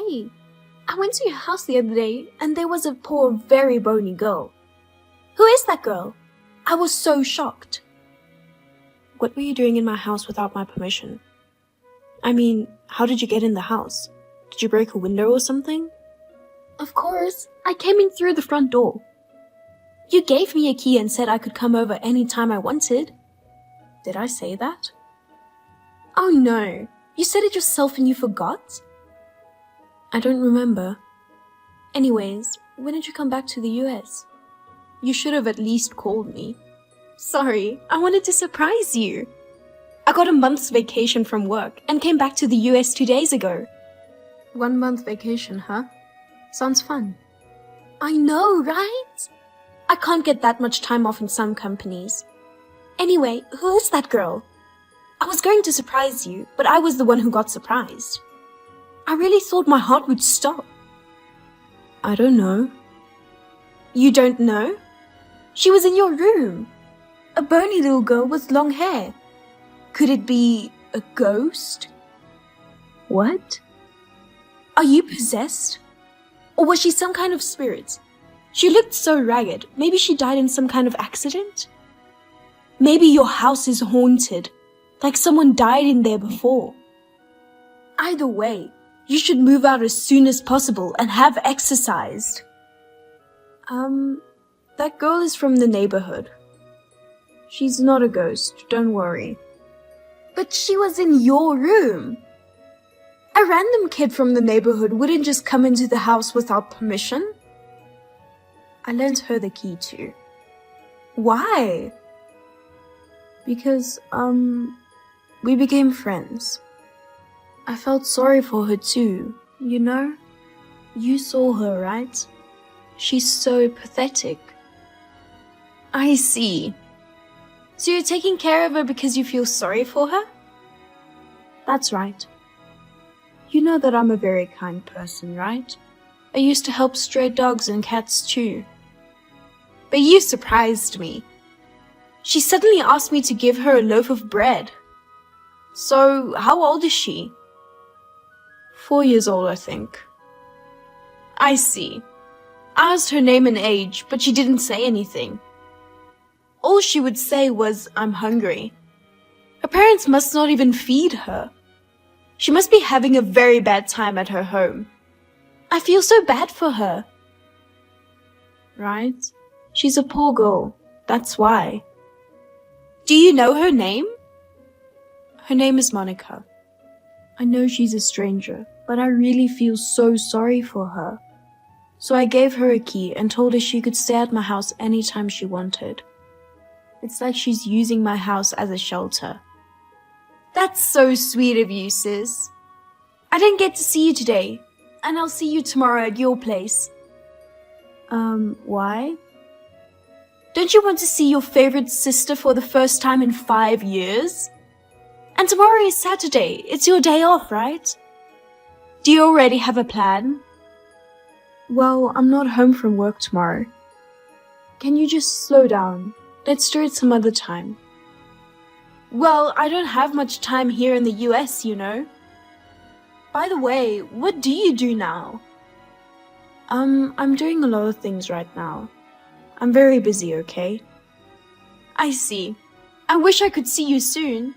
Hey, I went to your house the other day and there was a poor, very bony girl. Who is that girl? I was so shocked. What were you doing in my house without my permission? I mean, how did you get in the house? Did you break a window or something? Of course, I came in through the front door. You gave me a key and said I could come over any time I wanted. Did I say that? Oh no, you said it yourself and you forgot? I don't remember. Anyways, when did you come back to the US? You should have at least called me. Sorry, I wanted to surprise you. I got a month's vacation from work and came back to the US 2 days ago. 1 month vacation, huh? Sounds fun. I know, right? I can't get that much time off in some companies. Anyway, who is that girl? I was going to surprise you, but I was the one who got surprised. I really thought my heart would stop. I don't know. You don't know? She was in your room. A bony little girl with long hair. Could it be a ghost? What? Are you possessed? Or was she some kind of spirit? She looked so ragged. Maybe she died in some kind of accident? Maybe your house is haunted, like someone died in there before. Either way, you should move out as soon as possible and have exercised. That girl is from the neighborhood. She's not a ghost, don't worry. But she was in your room. A random kid from the neighborhood wouldn't just come into the house without permission. I lent her the key too. Why? Because, we became friends. I felt sorry for her too, you know? You saw her, right? She's so pathetic. I see. So you're taking care of her because you feel sorry for her? That's right. You know that I'm a very kind person, right? I used to help stray dogs and cats too. But you surprised me. She suddenly asked me to give her a loaf of bread. So, how old is she? 4 years old, I think. I see. I asked her name and age, but she didn't say anything. All she would say was, I'm hungry. Her parents must not even feed her. She must be having a very bad time at her home. I feel so bad for her. Right? She's a poor girl. That's why. Do you know her name? Her name is Monica. I know she's a stranger, but I really feel so sorry for her. So I gave her a key and told her she could stay at my house anytime she wanted. It's like she's using my house as a shelter. That's so sweet of you, sis. I didn't get to see you today, and I'll see you tomorrow at your place. Why? Don't you want to see your favorite sister for the first time in 5 years? And tomorrow is Saturday. It's your day off, right? Do you already have a plan? Well, I'm not home from work tomorrow. Can you just slow down? Let's do it some other time. Well, I don't have much time here in the US, you know. By the way, what do you do now? I'm doing a lot of things right now. I'm very busy, okay? I see. I wish I could see you soon.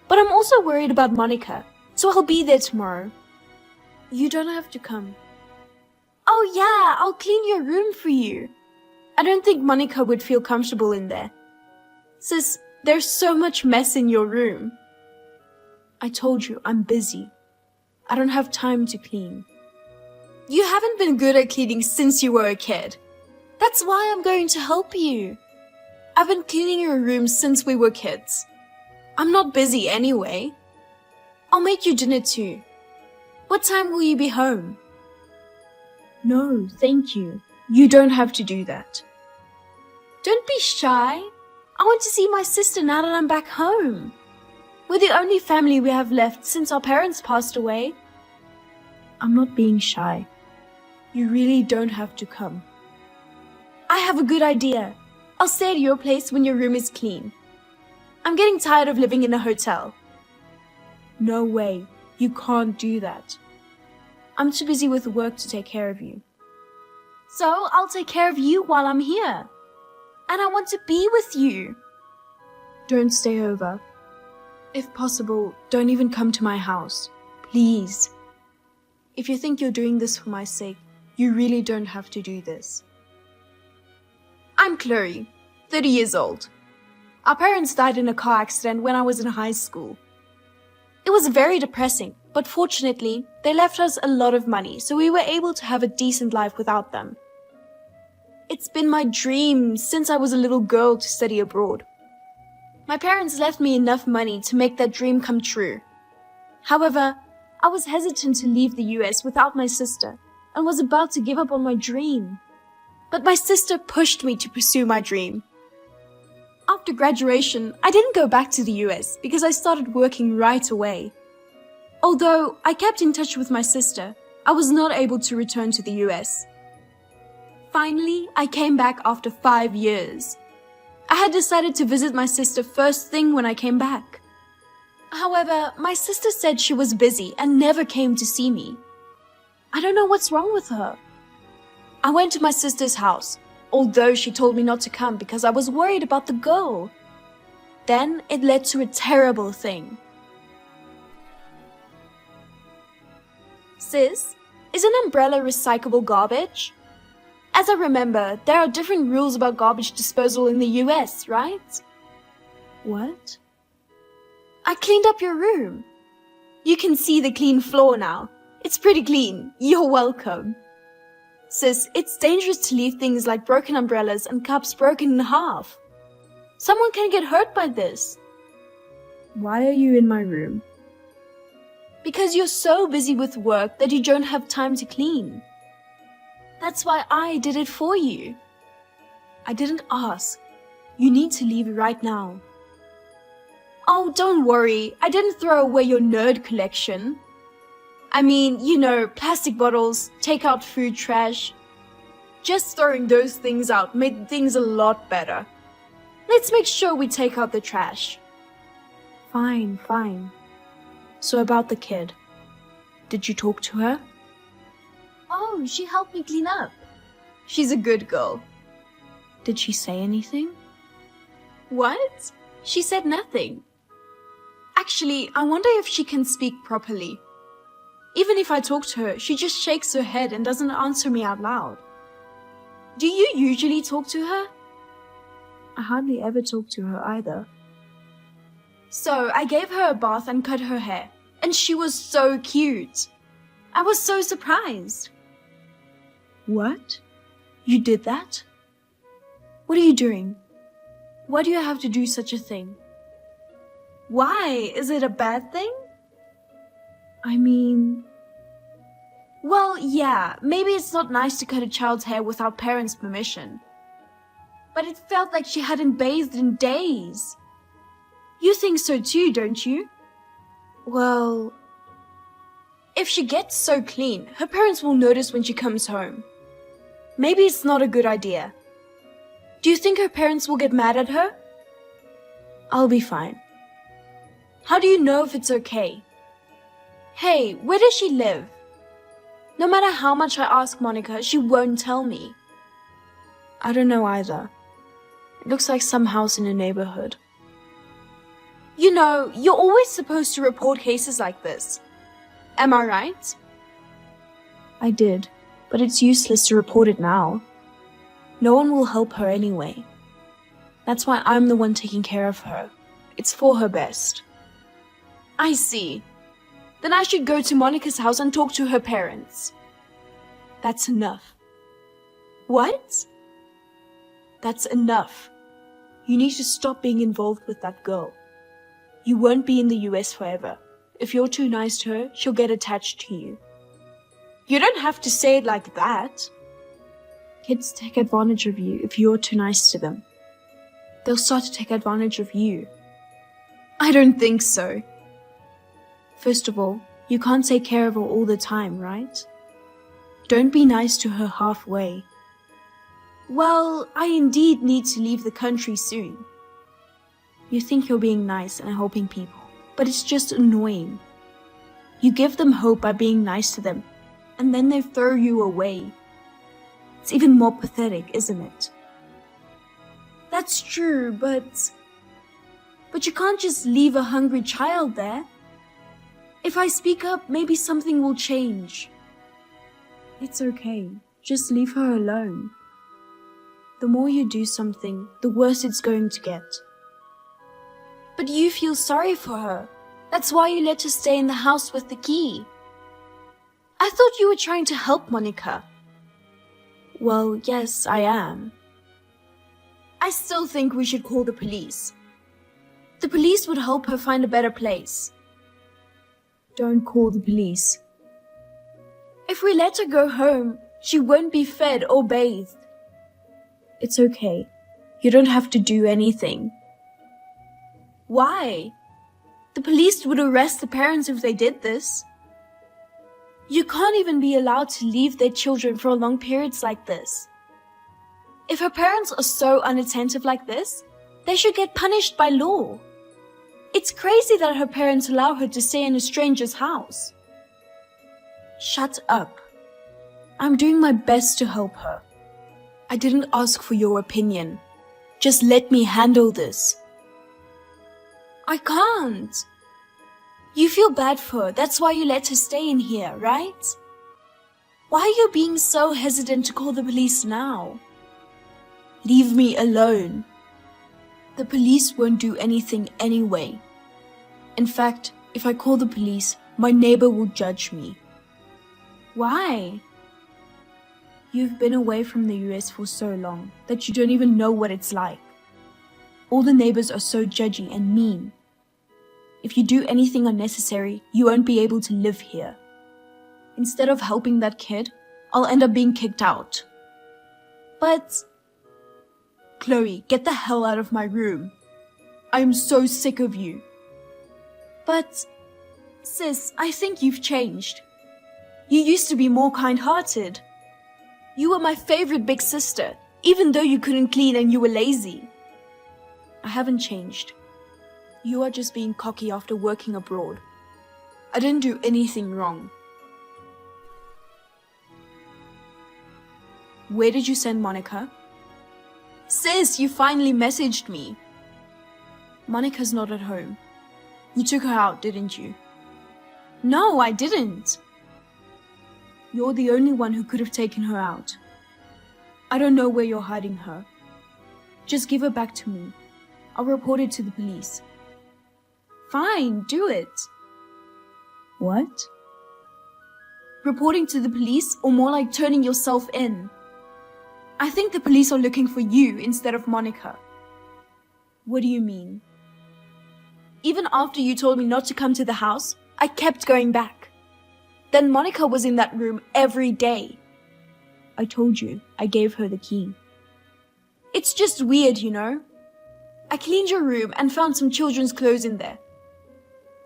But I'm also worried about Monica, so I'll be there tomorrow. You don't have to come. Oh yeah, I'll clean your room for you. I don't think Monica would feel comfortable in there. Sis, there's so much mess in your room. I told you, I'm busy. I don't have time to clean. You haven't been good at cleaning since you were a kid. That's why I'm going to help you. I've been cleaning your room since we were kids. I'm not busy anyway. I'll make you dinner too. What time will you be home? No, thank you. You don't have to do that. Don't be shy. I want to see my sister now that I'm back home. We're the only family we have left since our parents passed away. I'm not being shy. You really don't have to come. I have a good idea. I'll stay at your place when your room is clean. I'm getting tired of living in a hotel. No way. You can't do that. I'm too busy with work to take care of you. So I'll take care of you while I'm here. And I want to be with you. Don't stay over. If possible, don't even come to my house. Please. If you think you're doing this for my sake, you really don't have to do this. I'm Chloe, 30 years old. Our parents died in a car accident when I was in high school. It was very depressing, but fortunately, they left us a lot of money, so we were able to have a decent life without them. It's been my dream since I was a little girl to study abroad. My parents left me enough money to make that dream come true. However, I was hesitant to leave the US without my sister and was about to give up on my dream. But my sister pushed me to pursue my dream. After graduation, I didn't go back to the US because I started working right away. Although I kept in touch with my sister, I was not able to return to the US. Finally, I came back after 5 years. I had decided to visit my sister first thing when I came back. However, my sister said she was busy and never came to see me. I don't know what's wrong with her. I went to my sister's house, although she told me not to come because I was worried about the girl. Then it led to a terrible thing. Sis, is an umbrella recyclable garbage? As I remember, there are different rules about garbage disposal in the US, right? What? I cleaned up your room. You can see the clean floor now. It's pretty clean. You're welcome. Sis, it's dangerous to leave things like broken umbrellas and cups broken in half. Someone can get hurt by this. Why are you in my room? Because you're so busy with work that you don't have time to clean. That's why I did it for you. I didn't ask. You need to leave right now. Oh, don't worry. I didn't throw away your nerd collection. I mean, you know, plastic bottles, take out food trash. Just throwing those things out made things a lot better. Let's make sure we take out the trash. Fine, fine. So about the kid. Did you talk to her? Oh, she helped me clean up. She's a good girl. Did she say anything? What? She said nothing. Actually, I wonder if she can speak properly. Even if I talk to her, she just shakes her head and doesn't answer me out loud. Do you usually talk to her? I hardly ever talk to her either. So I gave her a bath and cut her hair, and she was so cute. I was so surprised. What? You did that? What are you doing? Why do you have to do such a thing? Why? Is it a bad thing? I mean... Well, yeah, maybe it's not nice to cut a child's hair without parents' permission. But it felt like she hadn't bathed in days. You think so too, don't you? Well... If she gets so clean, her parents will notice when she comes home. Maybe it's not a good idea. Do you think her parents will get mad at her? I'll be fine. How do you know if it's okay? Hey, where does she live? No matter how much I ask Monica, she won't tell me. I don't know either. It looks like some house in a neighborhood. You know, you're always supposed to report cases like this. Am I right? I did, but it's useless to report it now. No one will help her anyway. That's why I'm the one taking care of her. It's for her best. I see. Then I should go to Monica's house and talk to her parents. That's enough. What? That's enough. You need to stop being involved with that girl. You won't be in the US forever. If you're too nice to her, she'll get attached to you. You don't have to say it like that. Kids take advantage of you if you're too nice to them. They'll start to take advantage of you. I don't think so. First of all, you can't take care of her all the time, right? Don't be nice to her halfway. Well, I indeed need to leave the country soon. You think you're being nice and helping people, but it's just annoying. You give them hope by being nice to them, and then they throw you away. It's even more pathetic, isn't it? That's true, but you can't just leave a hungry child there. If I speak up, maybe something will change. It's okay. Just leave her alone. The more you do something, the worse it's going to get. But you feel sorry for her. That's why you let her stay in the house with the key. I thought you were trying to help Monica. Well, yes, I am. I still think we should call the police. The police would help her find a better place. Don't call the police. If we let her go home, she won't be fed or bathed. It's okay. You don't have to do anything. Why? The police would arrest the parents if they did this. You can't even be allowed to leave their children for long periods like this. If her parents are so unattentive like this, they should get punished by law. It's crazy that her parents allow her to stay in a stranger's house. Shut up. I'm doing my best to help her. I didn't ask for your opinion. Just let me handle this. I can't. You feel bad for her, that's why you let her stay in here, right? Why are you being so hesitant to call the police now? Leave me alone. The police won't do anything anyway. In fact, if I call the police, my neighbor will judge me. Why? You've been away from the US for so long that you don't even know what it's like. All the neighbors are so judgy and mean. If you do anything unnecessary, you won't be able to live here. Instead of helping that kid, I'll end up being kicked out. But... Chloe, get the hell out of my room. I am so sick of you. But... Sis, I think you've changed. You used to be more kind-hearted. You were my favorite big sister, even though you couldn't clean and you were lazy. I haven't changed. You are just being cocky after working abroad. I didn't do anything wrong. Where did you send Monica? Sis, you finally messaged me. Monica's not at home. You took her out, didn't you? No, I didn't. You're the only one who could have taken her out. I don't know where you're hiding her. Just give her back to me. I'll report it to the police. Fine, do it. What? Reporting to the police, or more like turning yourself in. I think the police are looking for you instead of Monica. What do you mean? Even after you told me not to come to the house, I kept going back. Then Monica was in that room every day. I told you, I gave her the key. It's just weird, you know? I cleaned your room and found some children's clothes in there.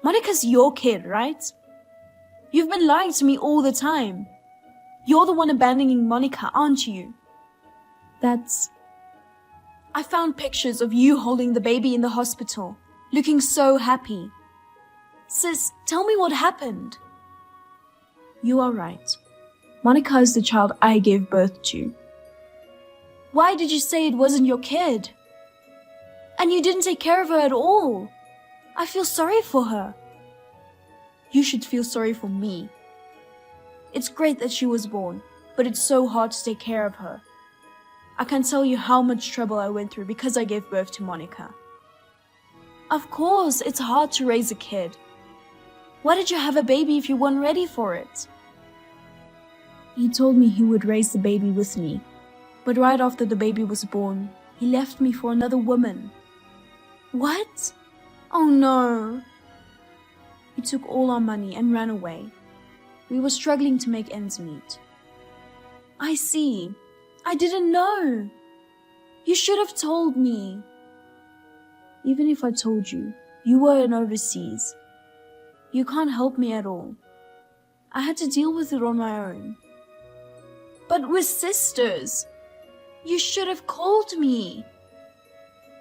Monica's your kid, right? You've been lying to me all the time. You're the one abandoning Monica, aren't you? I found pictures of you holding the baby in the hospital, looking so happy. Sis, tell me what happened. You are right. Monica is the child I gave birth to. Why did you say it wasn't your kid? And you didn't take care of her at all. I feel sorry for her. You should feel sorry for me. It's great that she was born, but it's so hard to take care of her. I can't tell you how much trouble I went through because I gave birth to Monica. Of course, it's hard to raise a kid. Why did you have a baby if you weren't ready for it? He told me he would raise the baby with me, but right after the baby was born, he left me for another woman. What? Oh no. He took all our money and ran away. We were struggling to make ends meet. I see. I didn't know. You should have told me. Even if I told you, you were in overseas. You can't help me at all. I had to deal with it on my own. But we're sisters. You should have called me.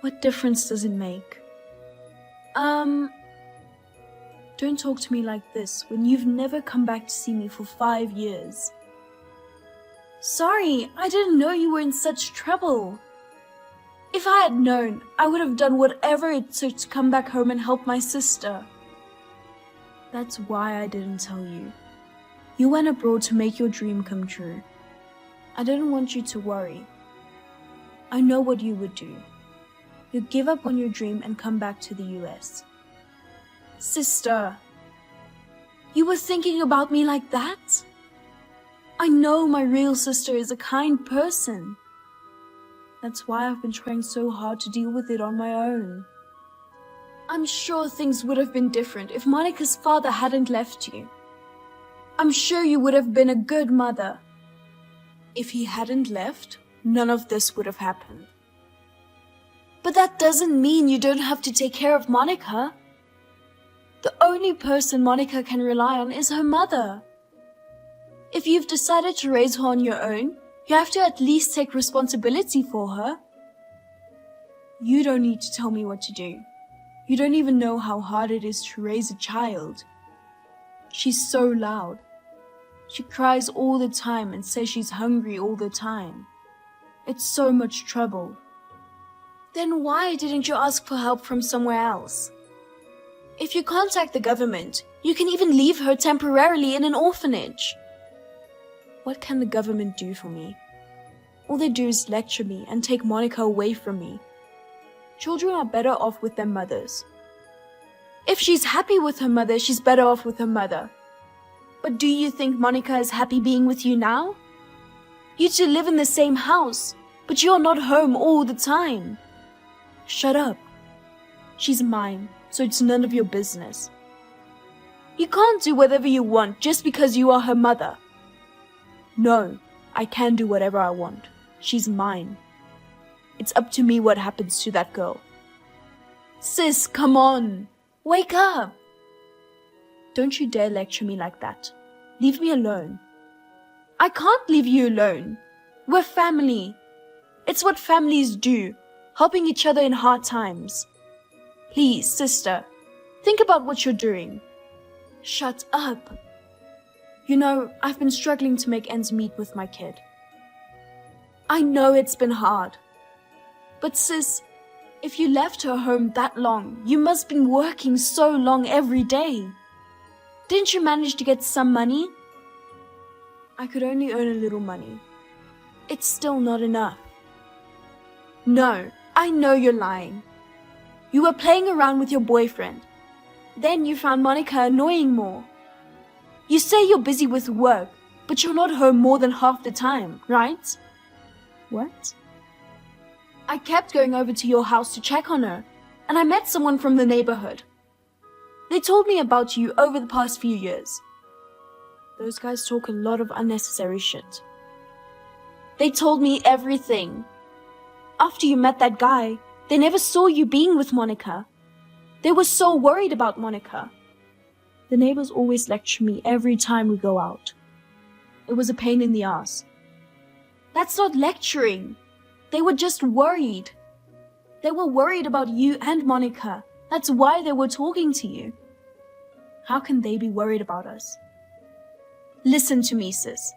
What difference does it make? Don't Don't talk to me like this when you've never come back to see me for 5 years. Sorry, I didn't know you were in such trouble. If I had known, I would have done whatever it took to come back home and help my sister. That's why I didn't tell you. You went abroad to make your dream come true. I didn't want you to worry. I know what you would do. You'd give up on your dream and come back to the US. Sister, you were thinking about me like that? I know my real sister is a kind person. That's why I've been trying so hard to deal with it on my own. I'm sure things would have been different if Monica's father hadn't left you. I'm sure you would have been a good mother. If he hadn't left, none of this would have happened. But that doesn't mean you don't have to take care of Monica. The only person Monica can rely on is her mother. If you've decided to raise her on your own, you have to at least take responsibility for her. You don't need to tell me what to do. You don't even know how hard it is to raise a child. She's so loud. She cries all the time and says she's hungry all the time. It's so much trouble. Then why didn't you ask for help from somewhere else? If you contact the government, you can even leave her temporarily in an orphanage. What can the government do for me? All they do is lecture me and take Monica away from me. Children are better off with their mothers. If she's happy with her mother, she's better off with her mother. But do you think Monica is happy being with you now? You two live in the same house, but you're not home all the time. Shut up. She's mine, so it's none of your business. You can't do whatever you want just because you are her mother. No, I can do whatever I want. She's mine. It's up to me what happens to that girl. Sis, come on. Wake up. Don't you dare lecture me like that. Leave me alone. I can't leave you alone. We're family. It's what families do, helping each other in hard times. Please, sister, think about what you're doing. Shut up. You know, I've been struggling to make ends meet with my kid. I know it's been hard. But sis, if you left her home that long, you must have been working so long every day. Didn't you manage to get some money? I could only earn a little money. It's still not enough. No, I know you're lying. You were playing around with your boyfriend. Then you found Monica annoying more. You say you're busy with work, but you're not home more than half the time, right? What? I kept going over to your house to check on her, and I met someone from the neighborhood. They told me about you over the past few years. Those guys talk a lot of unnecessary shit. They told me everything. After you met that guy, they never saw you being with Monica. They were so worried about Monica. The neighbors always lecture me every time we go out. It was a pain in the ass. That's not lecturing. They were just worried. They were worried about you and Monica. That's why they were talking to you. How can they be worried about us? Listen to me, sis.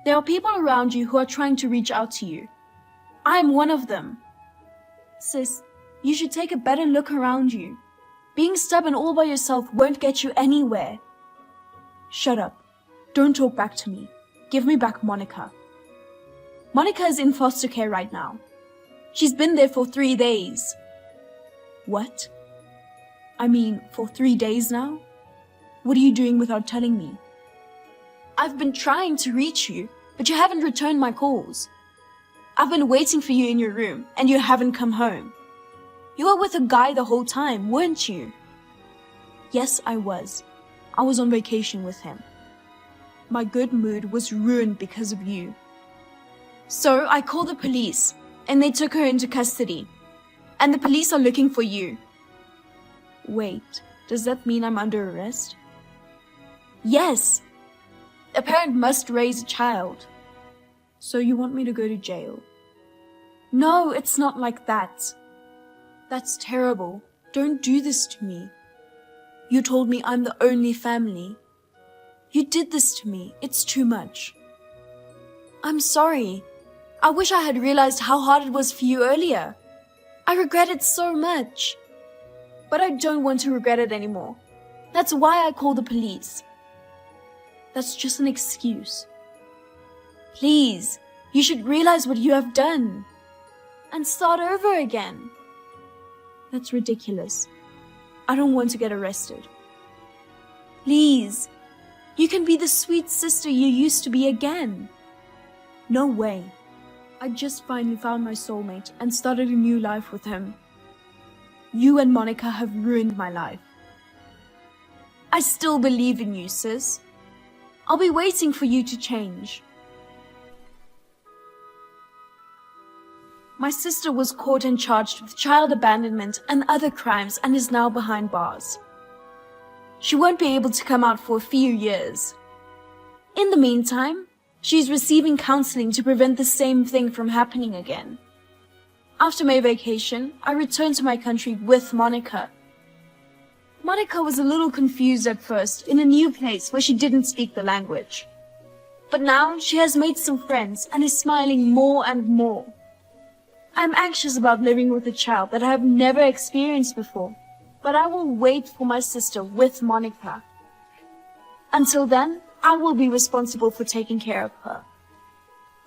There are people around you who are trying to reach out to you. I'm one of them. Sis, you should take a better look around you. Being stubborn all by yourself won't get you anywhere. Shut up. Don't talk back to me. Give me back Monica. Monica is in foster care right now. She's been there for 3 days. What? I mean, for 3 days now? What are you doing without telling me? I've been trying to reach you, but you haven't returned my calls. I've been waiting for you in your room, and you haven't come home. You were with a guy the whole time, weren't you? Yes, I was. I was on vacation with him. My good mood was ruined because of you. So I called the police, and they took her into custody. And the police are looking for you. Wait, does that mean I'm under arrest? Yes. A parent must raise a child. So you want me to go to jail? No, it's not like that. That's terrible. Don't do this to me. You told me I'm the only family. You did this to me. It's too much. I'm sorry. I wish I had realized how hard it was for you earlier. I regret it so much. But I don't want to regret it anymore. That's why I called the police. That's just an excuse. Please, you should realize what you have done. And start over again. That's ridiculous. I don't want to get arrested. Please, you can be the sweet sister you used to be again. No way. I just finally found my soulmate and started a new life with him. You and Monica have ruined my life. I still believe in you, sis. I'll be waiting for you to change. My sister was caught and charged with child abandonment and other crimes and is now behind bars. She won't be able to come out for a few years. In the meantime, she's receiving counseling to prevent the same thing from happening again. After my vacation, I returned to my country with Monica. Monica was a little confused at first in a new place where she didn't speak the language. But now she has made some friends and is smiling more and more. I'm anxious about living with a child that I have never experienced before, but I will wait for my sister with Monica. Until then, I will be responsible for taking care of her.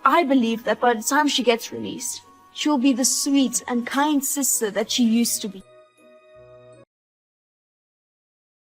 I believe that by the time she gets released, she will be the sweet and kind sister that she used to be.